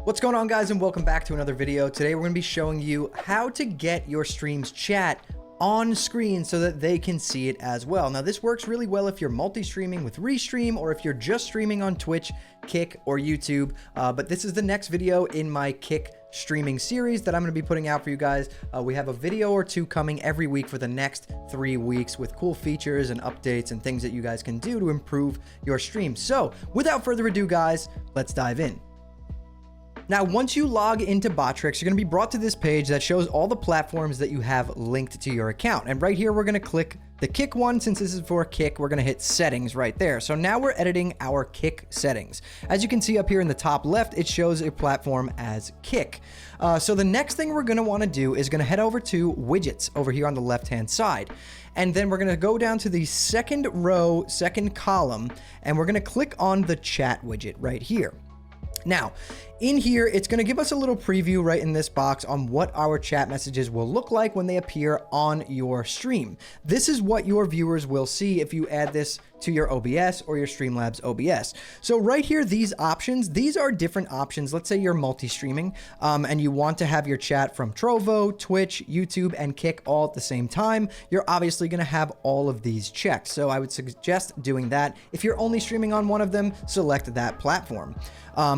What's going on, guys, and welcome back to another video. Today we're going to be showing you how to get your stream's chat on screen so that they can see it as well. Now, this works really well if you're multi-streaming with Restream or if you're just streaming on Twitch, Kick, or YouTube. But this is the next video in my Kick streaming series that I'm going to be putting out for you guys. We have a video or two coming every week for the next 3 weeks with cool features and updates and things that you guys can do to improve your stream. So without further ado, guys, let's dive in. Now, once you log into Botrix, you're going to be brought to this page that shows all the platforms that you have linked to your account. And right here, we're going to click the Kick one. Since this is for Kick, we're going to hit settings right there. So now we're editing our Kick settings. As you can see up here in the top left, it shows a platform as Kick. So the next thing we're going to want to do is going to head over to widgets over here on the left-hand side. And then we're going to go down to the second row, second column, and we're going to click on the chat widget right here. Now, in here, it's going to give us a little preview right in this box on what our chat messages will look like when they appear on your stream. This is what your viewers will see if you add this to your OBS or your Streamlabs OBS. So right here, these options, these are different options. Let's say you're multi-streaming and you want to have your chat from Trovo, Twitch, YouTube, and Kick all at the same time. You're obviously going to have all of these checked. So I would suggest doing that. If you're only streaming on one of them, select that platform.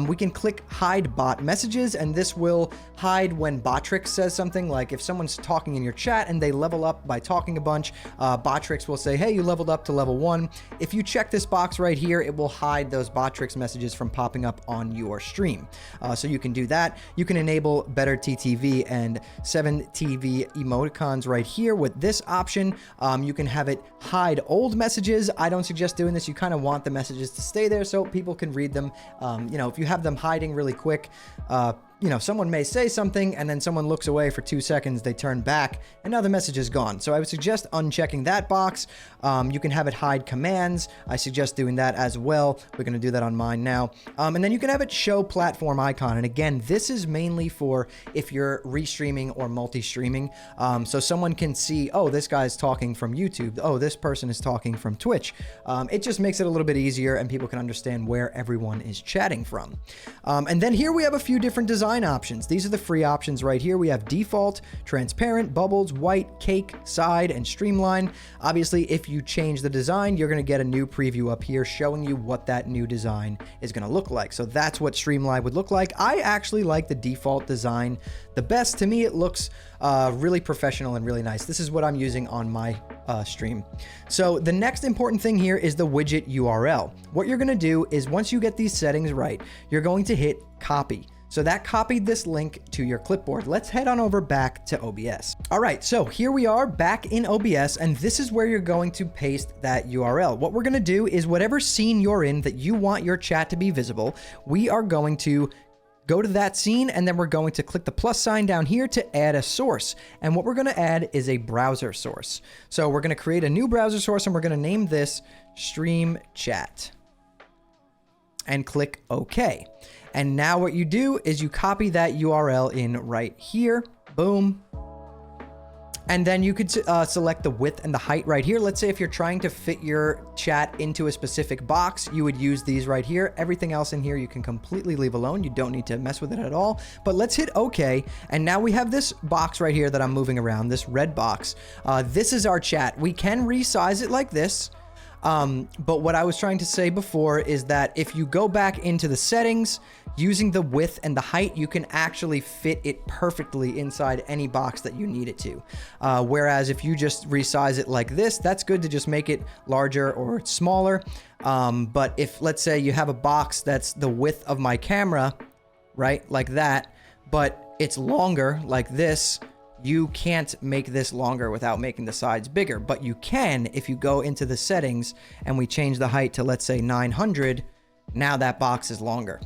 We can click hide bot messages, and this will hide when Botrix says something. Like if someone's talking in your chat and they level up by talking a bunch, Botrix will say, hey, you leveled up to level 1. If you check this box right here, it will hide those Botrix messages from popping up on your stream. So you can do that. You can enable better TTV and 7TV emoticons right here with this option. You can have it hide old messages. I don't suggest doing this. You kind of want the messages to stay there so people can read them. If you have them hiding really quick, someone may say something and then someone looks away for 2 seconds, they turn back, and now the message is gone. So I would suggest unchecking that box. You can have it hide commands. I suggest doing that as well. We're going to do that on mine now. And then you can have it show platform icon. And again, this is mainly for if you're restreaming or multi-streaming. So someone can see, oh, this guy's talking from YouTube. Oh, this person is talking from Twitch. It just makes it a little bit easier and people can understand where everyone is chatting from. And then here we have a few different design options. These are the free options right here. We have default, transparent, bubbles, white, cake, side, and streamline. Obviously, if you change the design, you're going to get a new preview up here showing you what that new design is going to look like. So that's what streamline would look like. I actually like the default design the best. To me, it looks really professional and really nice. This is what I'm using on my stream. So the next important thing here is the widget URL. What you're going to do is once you get these settings right, you're going to hit copy. So that copied this link to your clipboard. Let's head on over back to OBS. All right, so here we are back in OBS, and this is where you're going to paste that URL. What we're gonna do is whatever scene you're in that you want your chat to be visible, we are going to go to that scene, and then we're going to click the plus sign down here to add a source. And what we're gonna add is a browser source. So we're gonna create a new browser source, and we're gonna name this Stream Chat. And click OK. And now what you do is you copy that URL in right here. Boom. And then you could select the width and the height right here. Let's say if you're trying to fit your chat into a specific box, you would use these right here. Everything else in here you can completely leave alone. You don't need to mess with it at all. But let's hit OK. And now we have this box right here that I'm moving around, this red box. This is our chat. We can resize it like this. But what I was trying to say before is that if you go back into the settings using the width and the height, you can actually fit it perfectly inside any box that you need it to. Whereas if you just resize it like this, that's good to just make it larger or smaller. But if, let's say you have a box that's the width of my camera, right, like that, but it's longer like this, you can't make this longer without making the sides bigger, but you can if you go into the settings and we change the height to, let's say, 900. Now that box is longer.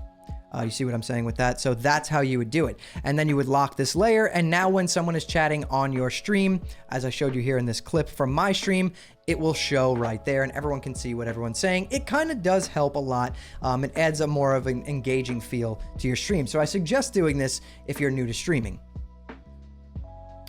You see what I'm saying with that? So that's how you would do it. And then you would lock this layer. And now when someone is chatting on your stream, as I showed you here in this clip from my stream, it will show right there and everyone can see what everyone's saying. It kind of does help a lot. It adds a more of an engaging feel to your stream. So I suggest doing this if you're new to streaming.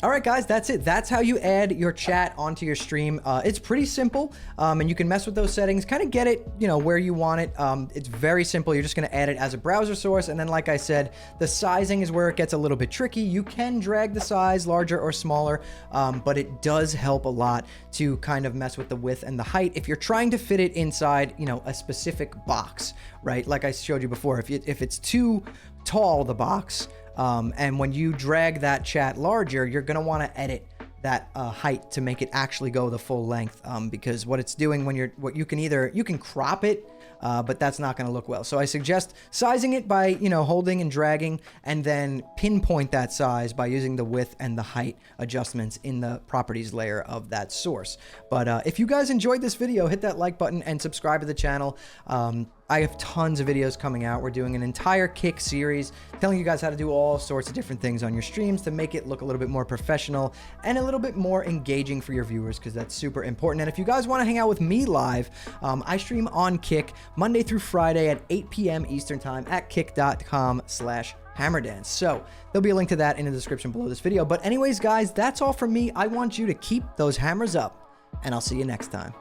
All right, guys, that's it. That's how you add your chat onto your stream. It's pretty simple, and you can mess with those settings, kind of get it, where you want it. It's very simple. You're just going to add it as a browser source, and then, like I said, the sizing is where it gets a little bit tricky. You can drag the size larger or smaller, but it does help a lot to kind of mess with the width and the height if you're trying to fit it inside, a specific box, right? Like I showed you before, if it's too tall, the box, and when you drag that chat larger, you're going to want to edit that height to make it actually go the full length, because what it's doing when you can crop it, but that's not going to look well. So I suggest sizing it by, holding and dragging, and then pinpoint that size by using the width and the height adjustments in the properties layer of that source. But if you guys enjoyed this video, hit that like button and subscribe to the channel. I have tons of videos coming out. We're doing an entire Kick series telling you guys how to do all sorts of different things on your streams to make it look a little bit more professional and a little bit more engaging for your viewers, because that's super important. And if you guys want to hang out with me live, I stream on Kick Monday through Friday at 8 p.m. Eastern Time at kick.com/hammerdance. So there'll be a link to that in the description below this video. But anyways, guys, that's all from me. I want you to keep those hammers up, and I'll see you next time.